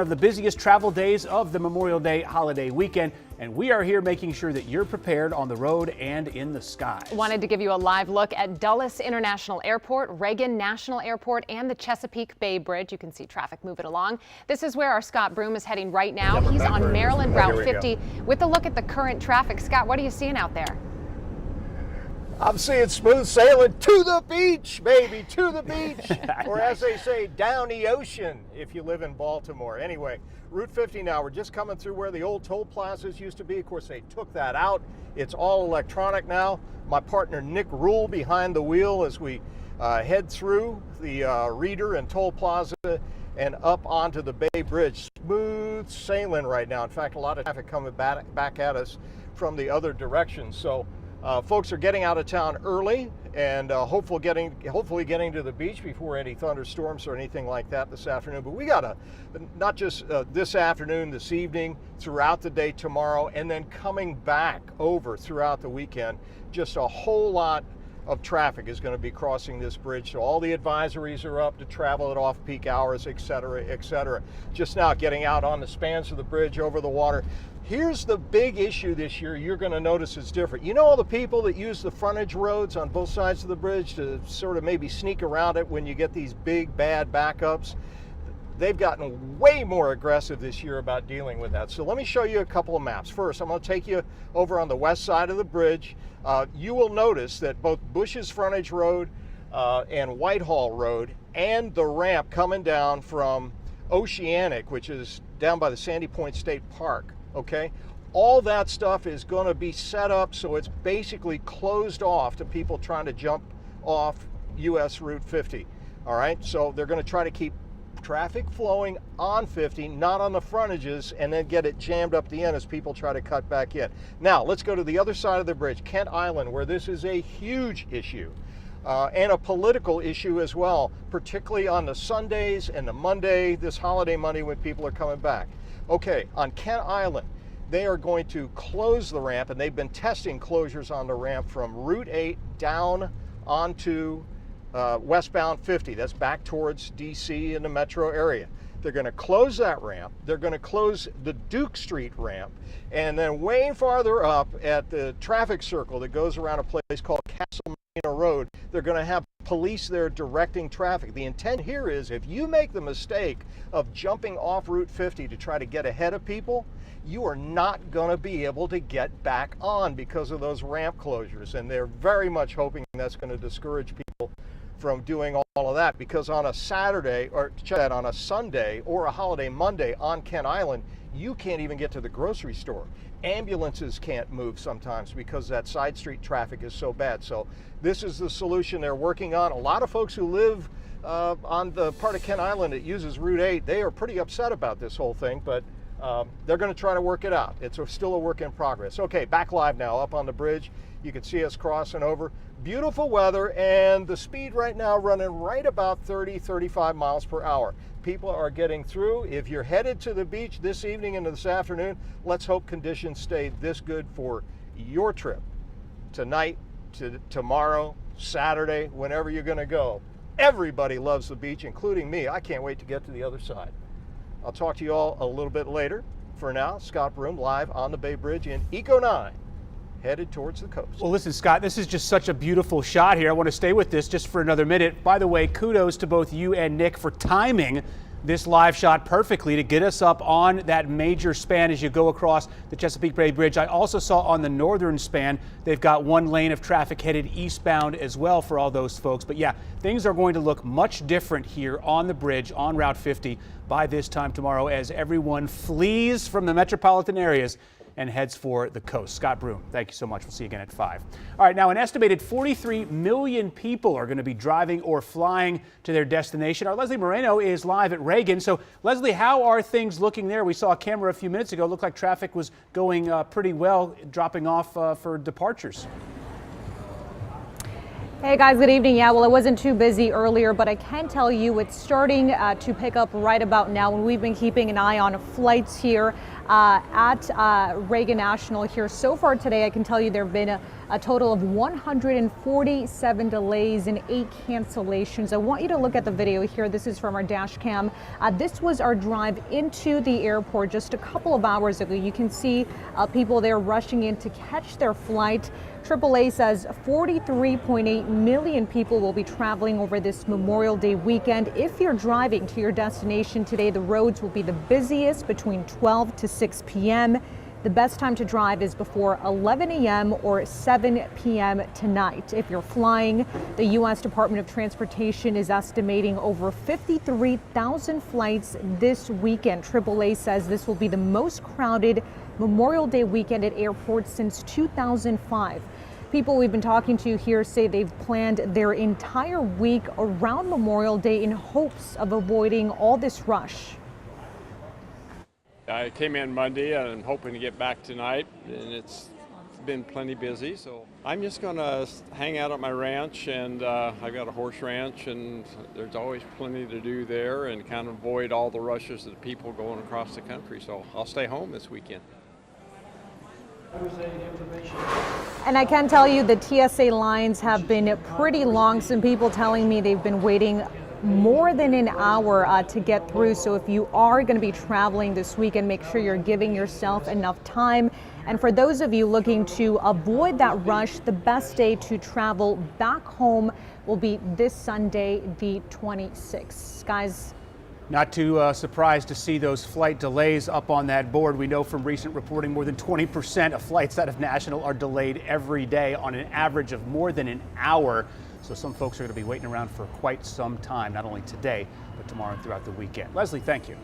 Of the busiest travel days of the Memorial Day holiday weekend, and we are here making sure that you're prepared on the road and in the skies. Wanted to give you a live look at Dulles International Airport, Reagan National Airport, and the Chesapeake Bay Bridge. You can see traffic moving along. This is where our Scott Broom is heading right now. He's on Maryland Route 50 with a look at the current traffic. Scott, what are you seeing out there? I'm seeing smooth sailing to the beach, baby, to the beach. Or as they say, down the ocean if you live in Baltimore. Anyway, Route 50 now, we're just coming through where the old toll plazas used to be. Of course, they took that out. It's all electronic now. My partner Nick Rule behind the wheel as we head through the Reader and Toll Plaza and up onto the Bay Bridge. Smooth sailing right now. In fact, a lot of traffic coming back at us from the other direction. So folks are getting out of town early and hopefully getting to the beach before any thunderstorms or anything like that this afternoon. But we got not just this afternoon, this evening, throughout the day tomorrow, and then coming back over throughout the weekend. Just a whole lot of traffic is going to be crossing this bridge. So all the advisories are up to travel at off-peak hours, et cetera, et cetera. Just now getting out on the spans of the bridge over the water. Here's the big issue this year you're going to notice is different. You know all the people that use the frontage roads on both sides of the bridge to sort of maybe sneak around it when you get these big bad backups? They've gotten way more aggressive this year about dealing with that. So let me show you a couple of maps. First, I'm going to take you over on the west side of the bridge. You will notice that both Bush's Frontage Road and Whitehall Road and the ramp coming down from Oceanic, which is down by the Sandy Point State Park, okay? All that stuff is going to be set up so it's basically closed off to people trying to jump off US Route 50, all right? So they're going to try to keep traffic flowing on 50, not on the frontages, and then get it jammed up the end as people try to cut back in. Now, let's go to the other side of the bridge, Kent Island, where this is a huge issue and a political issue as well, particularly on the Sundays and the Monday, this holiday Monday when people are coming back. Okay, on Kent Island, they are going to close the ramp, and they've been testing closures on the ramp from Route 8 down onto westbound 50. That's back towards DC in the metro area. They're going to close that ramp. They're going to close the Duke Street ramp, and then way farther up at the traffic circle that goes around a place called Castle Marina Road, they're going to have police there directing traffic. The intent here is if you make the mistake of jumping off Route 50 to try to get ahead of people, you are not going to be able to get back on because of those ramp closures. And they're very much hoping that's going to discourage people from doing all of that, because on a Saturday, or on a Sunday or a holiday Monday on Kent Island, you can't even get to the grocery store. Ambulances can't move sometimes because that side street traffic is so bad. So this is the solution they're working on. A lot of folks who live on the part of Kent Island that uses Route 8, they are pretty upset about this whole thing, but they're going to try to work it out. It's still a work in progress. Okay, back live now up on the bridge. You can see us crossing over. Beautiful weather, and the speed right now running right about 30-35 miles per hour. People are getting through. If you're headed to the beach this evening into this afternoon, let's hope conditions stay this good for your trip tonight, to tomorrow, Saturday, whenever you're going to go. Everybody loves the beach, including me. I can't wait to get to the other side. I'll talk to you all a little bit later. For now, Scott Broom live on the Bay Bridge in Eco 9. Headed towards the coast. Well, listen, Scott, this is just such a beautiful shot here. I want to stay with this just for another minute. By the way, kudos to both you and Nick for timing this live shot perfectly to get us up on that major span as you go across the Chesapeake Bay Bridge. I also saw on the northern span, they've got one lane of traffic headed eastbound as well for all those folks. But yeah, things are going to look much different here on the bridge on Route 50 by this time tomorrow as everyone flees from the metropolitan areas and heads for the coast. Scott Broom, thank you so much. We'll see you again at 5. All right, now an estimated 43 million people are going to be driving or flying to their destination. Our Leslie Moreno is live at Reagan. So, Leslie, how are things looking there? We saw a camera a few minutes ago. It looked like traffic was going pretty well, dropping off for departures. Hey guys, good evening. Yeah, well, it wasn't too busy earlier, but I can tell you it's starting to pick up right about now, and we've been keeping an eye on flights here. at Reagan National here. So far today, I can tell you there have been a total of 147 delays and 8 cancellations. I want you to look at the video here. This is from our dash cam. This was our drive into the airport just a couple of hours ago. You can see people there rushing in to catch their flight. AAA says 43.8 million people will be traveling over this Memorial Day weekend. If you're driving to your destination today, the roads will be the busiest between 12 to 6 p.m. The best time to drive is before 11 a.m. or 7 p.m. tonight. If you're flying, the U.S. Department of Transportation is estimating over 53,000 flights this weekend. AAA says this will be the most crowded Memorial Day weekend at airports since 2005. People we've been talking to here say they've planned their entire week around Memorial Day in hopes of avoiding all this rush. I came in Monday and I'm hoping to get back tonight, and it's been plenty busy, so I'm just going to hang out at my ranch, and I've got a horse ranch, and there's always plenty to do there and kind of avoid all the rushes of the people going across the country, so I'll stay home this weekend. And I can tell you the TSA lines have been pretty long. Some people telling me they've been waiting more than an hour to get through. So if you are going to be traveling this weekend, make sure you're giving yourself enough time. And for those of you looking to avoid that rush, the best day to travel back home will be this Sunday, the 26th. Guys. Not too surprised to see those flight delays up on that board. We know from recent reporting more than 20% of flights out of National are delayed every day on an average of more than an hour. So some folks are going to be waiting around for quite some time, not only today, but tomorrow and throughout the weekend. Leslie, thank you.